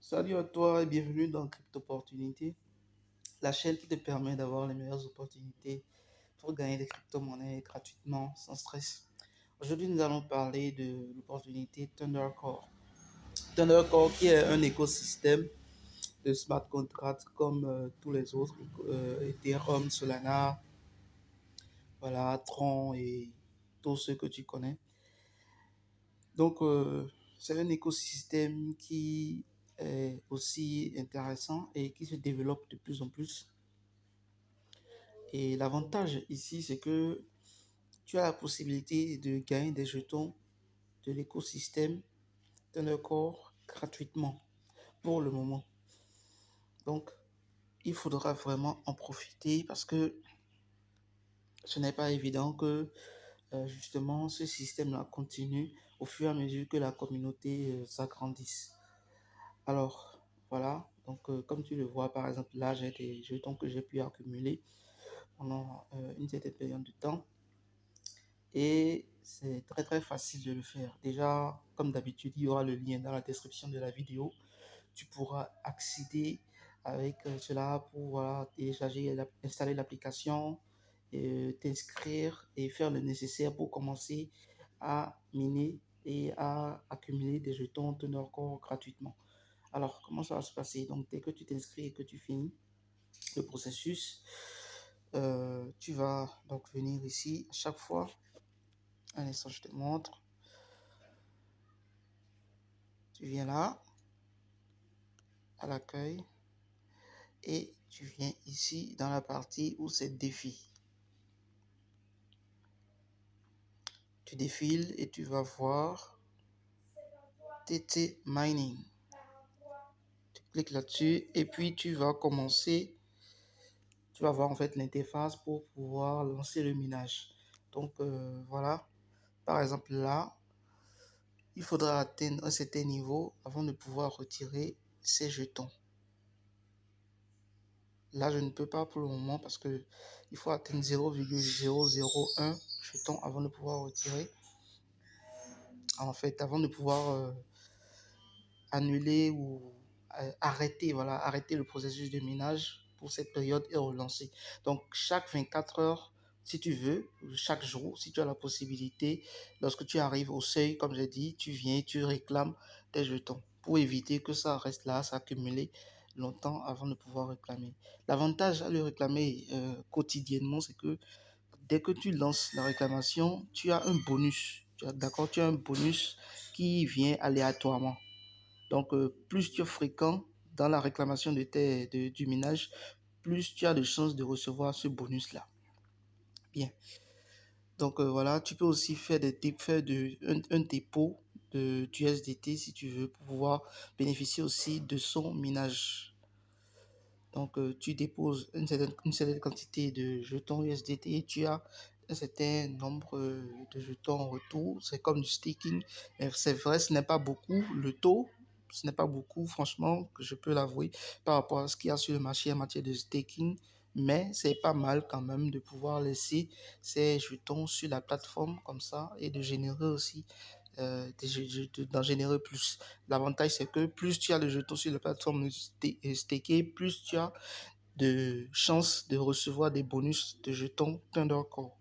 Salut à toi et bienvenue dans Crypto Opportunité, la chaîne qui te permet d'avoir les meilleures opportunités pour gagner des crypto-monnaies gratuitement, sans stress. Aujourd'hui, nous allons parler de l'opportunité Thundercore. Thundercore qui est un écosystème de smart contracts comme tous les autres, Ethereum, Solana, voilà, Tron et tous ceux que tu connais. Donc, c'est un écosystème qui est aussi intéressant et qui se développe de plus en plus. Et l'avantage ici, c'est que tu as la possibilité de gagner des jetons de l'écosystème Thundercore gratuitement pour le moment. Donc, il faudra vraiment en profiter parce que ce n'est pas évident que justement ce système-là continue au fur et à mesure que la communauté s'agrandisse. Alors, voilà. Donc, comme tu le vois, par exemple, là, j'ai des jetons que j'ai pu accumuler pendant une certaine période de temps. Et c'est très très facile de le faire. Déjà, comme d'habitude, il y aura le lien dans la description de la vidéo. Tu pourras accéder avec cela pour voilà, télécharger, installer l'application, t'inscrire et faire le nécessaire pour commencer à miner et à accumuler des jetons Thundercore gratuitement. Alors, comment ça va se passer? Donc, dès que tu t'inscris et que tu finis le processus, tu vas donc venir ici à chaque fois. Un instant, je te montre. Tu viens là, à l'accueil, et tu viens ici dans la partie où c'est défi. Tu défiles et tu vas voir TT Mining. Tu cliques là-dessus et puis tu vas commencer. Tu vas voir en fait l'interface pour pouvoir lancer le minage. Donc voilà, par exemple là, il faudra atteindre un certain niveau avant de pouvoir retirer ces jetons. Là, je ne peux pas pour le moment parce que il faut atteindre 0,001 jetons avant de pouvoir retirer. En fait, avant de pouvoir annuler ou arrêter, voilà, arrêter le processus de minage pour cette période et relancer. Donc, chaque 24 heures, si tu veux, chaque jour, si tu as la possibilité, lorsque tu arrives au seuil, comme j'ai dit, tu viens, tu réclames tes jetons pour éviter que ça reste là, s'accumuler longtemps avant de pouvoir réclamer. L'avantage à le réclamer quotidiennement, c'est que dès que tu lances la réclamation, tu as un bonus. D'accord, tu as un bonus qui vient aléatoirement. Donc, plus tu es fréquent dans la réclamation du ménage, plus tu as de chances de recevoir ce bonus-là. Bien. Donc, voilà, tu peux aussi faire, un dépôt du USDT si tu veux pour pouvoir bénéficier aussi de son minage. Donc, tu déposes une certaine quantité de jetons USDT et tu as un certain nombre de jetons en retour. C'est comme du staking. Mais c'est vrai, ce n'est pas beaucoup. Le taux, ce n'est pas beaucoup, franchement, que je peux l'avouer, par rapport à ce qu'il y a sur le marché en matière de staking. Mais c'est pas mal quand même de pouvoir laisser ces jetons sur la plateforme comme ça et de générer aussi, d'en générer plus. L'avantage, c'est que plus tu as de jetons sur la plateforme stakée, plus tu as de chances de recevoir des bonus de jetons Thundercore.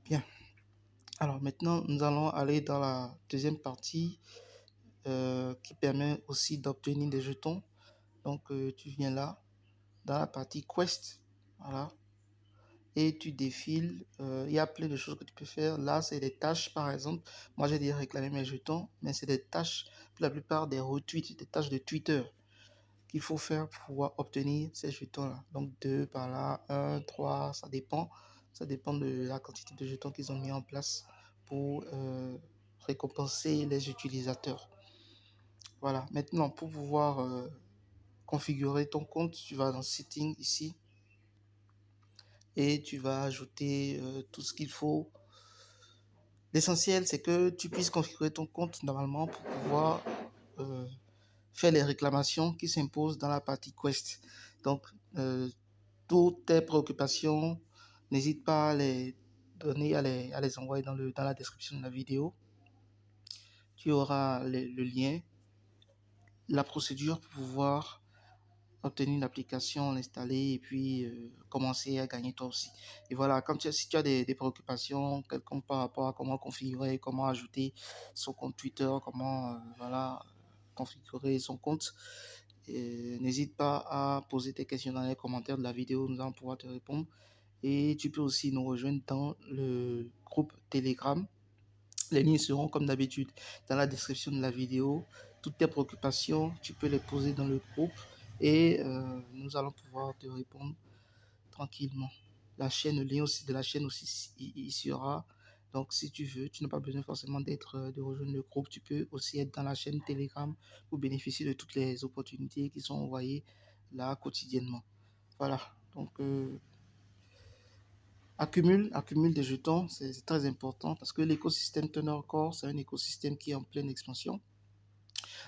Bien. Alors maintenant, nous allons aller dans la deuxième partie qui permet aussi d'obtenir des jetons. Donc, tu viens là, dans la partie Quest. Voilà. Et tu défiles. Il y a plein de choses que tu peux faire. Là, c'est des tâches, par exemple. Moi, j'ai déjà réclamé mes jetons, mais c'est des tâches, pour la plupart des retweets, des tâches de Twitter qu'il faut faire pour pouvoir obtenir ces jetons-là. Donc, 2 par là, 1, 3, ça dépend. Ça dépend de la quantité de jetons qu'ils ont mis en place pour récompenser les utilisateurs. Voilà. Maintenant, pour pouvoir configurer ton compte, tu vas dans Settings ici et tu vas ajouter tout ce qu'il faut. L'essentiel, c'est que tu puisses configurer ton compte normalement pour pouvoir faire les réclamations qui s'imposent dans la partie Quest. Donc, toutes tes préoccupations, n'hésite pas à les donner, à les envoyer dans la description de la vidéo. Tu auras le lien la procédure pour pouvoir obtenir l'application, l'installer et puis commencer à gagner toi aussi. Et voilà, si tu as des préoccupations quelconques par rapport à comment configurer, comment ajouter son compte Twitter, comment voilà, configurer son compte, n'hésite pas à poser tes questions dans les commentaires de la vidéo, nous allons pouvoir te répondre. Et tu peux aussi nous rejoindre dans le groupe Telegram. Les liens seront comme d'habitude dans la description de la vidéo. Toutes tes préoccupations, tu peux les poser dans le groupe et nous allons pouvoir te répondre tranquillement. La chaîne, le lien aussi de la chaîne aussi il sera. Donc si tu veux, tu n'as pas besoin forcément de rejoindre le groupe. Tu peux aussi être dans la chaîne Telegram pour bénéficier de toutes les opportunités qui sont envoyées là quotidiennement. Voilà. Donc accumule des jetons, c'est très important parce que l'écosystème Tenor Core, c'est un écosystème qui est en pleine expansion.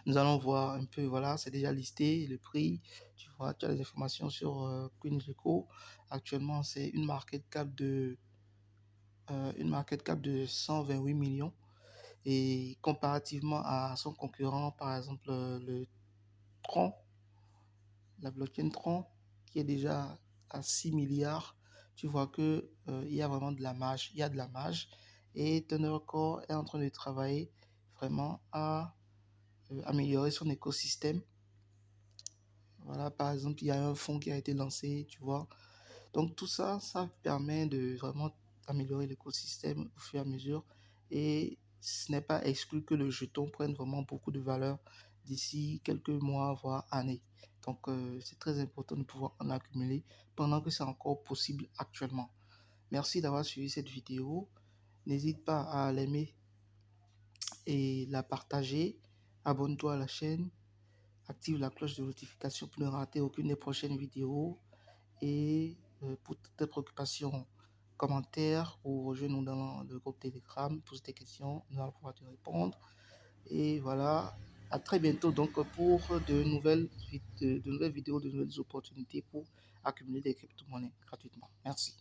Nous allons voir un peu, voilà, c'est déjà listé, le prix, tu vois, tu as les informations sur CoinGecko. Actuellement, c'est une market cap de 128 millions. Et comparativement à son concurrent, par exemple, le Tron, la blockchain Tron, qui est déjà à 6 milliards, tu vois que il y a vraiment de la marge. Il y a de la marge. Et Tenor Core est en train de travailler vraiment à améliorer son écosystème. Voilà, par exemple, il y a un fonds qui a été lancé, tu vois. Donc tout ça, ça permet de vraiment améliorer l'écosystème au fur et à mesure. Et ce n'est pas exclu que le jeton prenne vraiment beaucoup de valeur d'ici quelques mois, voire années. Donc c'est très important de pouvoir en accumuler pendant que c'est encore possible actuellement. Merci d'avoir suivi cette vidéo. N'hésite pas à l'aimer et la partager. Abonne-toi à la chaîne. Active la cloche de notification pour ne rater aucune des prochaines vidéos. Et pour toutes tes préoccupations, commentaires ou rejoins-nous dans le groupe Telegram, pose tes questions, nous allons pouvoir te répondre. Et voilà, à très bientôt donc pour de nouvelles vidéos, de nouvelles opportunités pour accumuler des crypto-monnaies gratuitement. Merci.